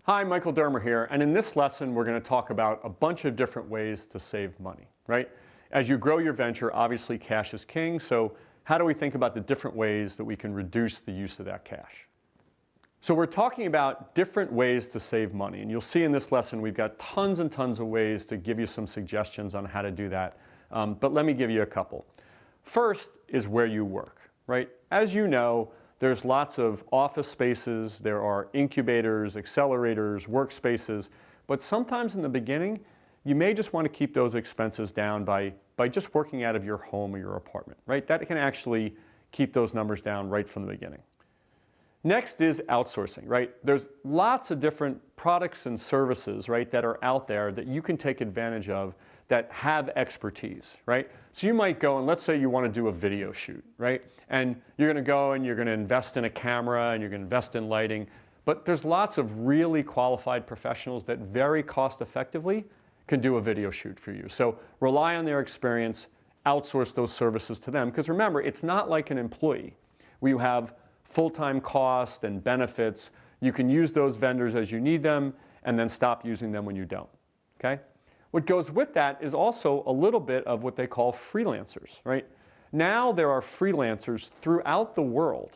Hi, Michael Dermer here, and in this lesson we're going to talk about a bunch of different ways to save money, right? As you grow your venture, obviously cash is king, so how do we think about the different ways that we can reduce the use of that cash? So we're talking about different ways to save money, and you'll see in this lesson we've got tons and tons of ways to give you some suggestions on how to do that, but let me give you a couple. First is where you work, right? As you know, there's lots of office spaces, there are incubators, accelerators, workspaces, but sometimes in the beginning, you may just want to keep those expenses down by just working out of your home or your apartment, right? That can actually keep those numbers down right from the beginning. Next is outsourcing, right? There's lots of different products and services, right, that are out there that you can take advantage of that have expertise, right? So you might go and let's say you want to do a video shoot, right? And you're going to go and you're going to invest in a camera and you're going to invest in lighting, but there's lots of really qualified professionals that very cost effectively can do a video shoot for you. So rely on their experience, outsource those services to them, because remember, it's not like an employee where you have full-time cost and benefits. You can use those vendors as you need them and then stop using them when you don't, okay? What goes with that is also a little bit of what they call freelancers, right? Now there are freelancers throughout the world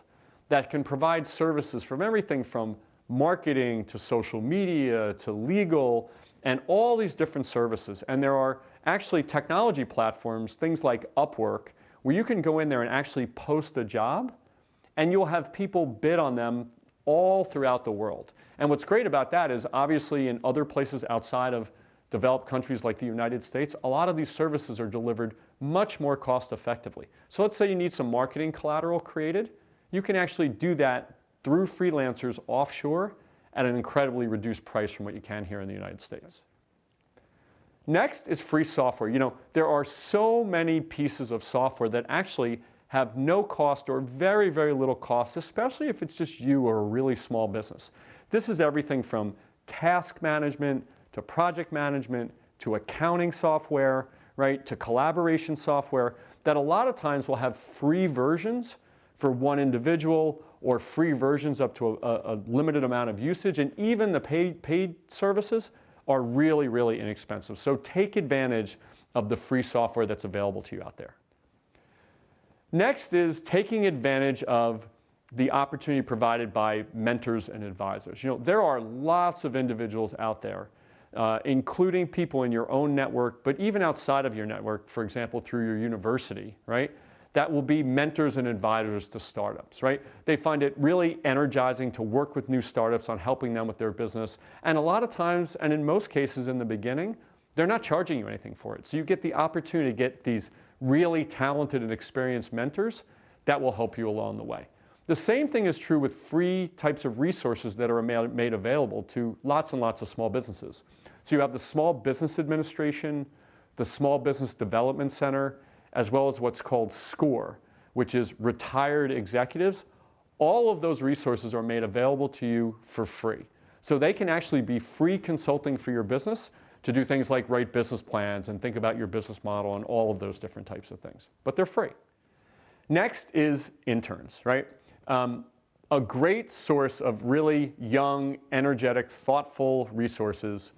that can provide services from everything from marketing to social media to legal and all these different services. And there are actually technology platforms, things like Upwork, where you can go in there and actually post a job and you'll have people bid on them all throughout the world. And what's great about that is obviously in other places outside of developed countries like the United States, a lot of these services are delivered much more cost effectively. So let's say you need some marketing collateral created. You can actually do that through freelancers offshore at an incredibly reduced price from what you can here in the United States. Next is free software. You know, there are so many pieces of software that actually have no cost or very, very little cost, especially if it's just you or a really small business. This is everything from task management to project management, to accounting software, right, to collaboration software that a lot of times will have free versions for one individual or free versions up to a limited amount of usage. And even the paid services are really, really inexpensive. So take advantage of the free software that's available to you out there. Next is taking advantage of the opportunity provided by mentors and advisors. You know, there are lots of individuals out there including people in your own network, but even outside of your network, for example, through your university, right? That will be mentors and advisors to startups, right? They find it really energizing to work with new startups on helping them with their business. And a lot of times, and in most cases in the beginning, they're not charging you anything for it. So you get the opportunity to get these really talented and experienced mentors that will help you along the way. The same thing is true with free types of resources that are made available to lots and lots of small businesses. So you have the Small Business Administration, the Small Business Development Center, as well as what's called SCORE, which is retired executives. All of those resources are made available to you for free. So they can actually be free consulting for your business to do things like write business plans and think about your business model and all of those different types of things. But they're free. Next is interns, right? A great source of really young, energetic, thoughtful resources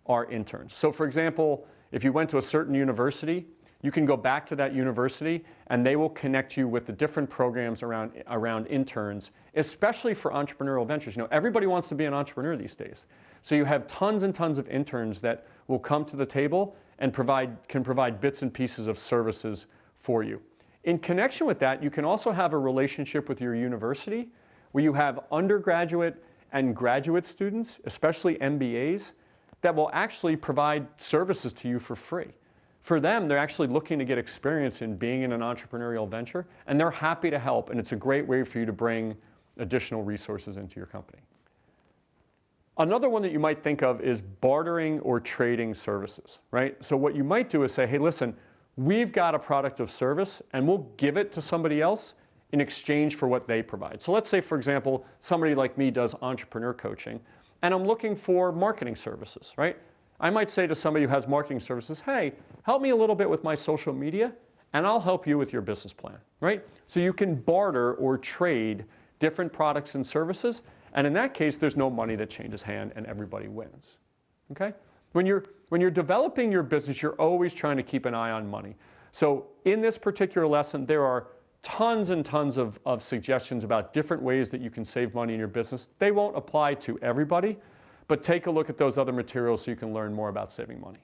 are interns. So for example, if you went to a certain university, you can go back to that university and they will connect you with the different programs around interns, especially for entrepreneurial ventures. You know, everybody wants to be an entrepreneur these days. So you have tons and tons of interns that will come to the table and can provide bits and pieces of services for you. In connection with that, you can also have a relationship with your university where you have undergraduate and graduate students, especially MBAs, that will actually provide services to you for free. For them, they're actually looking to get experience in being in an entrepreneurial venture, and they're happy to help, and it's a great way for you to bring additional resources into your company. Another one that you might think of is bartering or trading services, right? So what you might do is say, hey, listen, we've got a product or service, and we'll give it to somebody else in exchange for what they provide. So let's say, for example, somebody like me does entrepreneur coaching, and I'm looking for marketing services, right? I might say to somebody who has marketing services, hey, help me a little bit with my social media, and I'll help you with your business plan, right? So you can barter or trade different products and services, And in that case, there's no money that changes hand and everybody wins. Okay? When you're developing your business, you're always trying to keep an eye on money. So in this particular lesson, there are tons and tons of suggestions about different ways that you can save money in your business. They won't apply to everybody, but take a look at those other materials so you can learn more about saving money.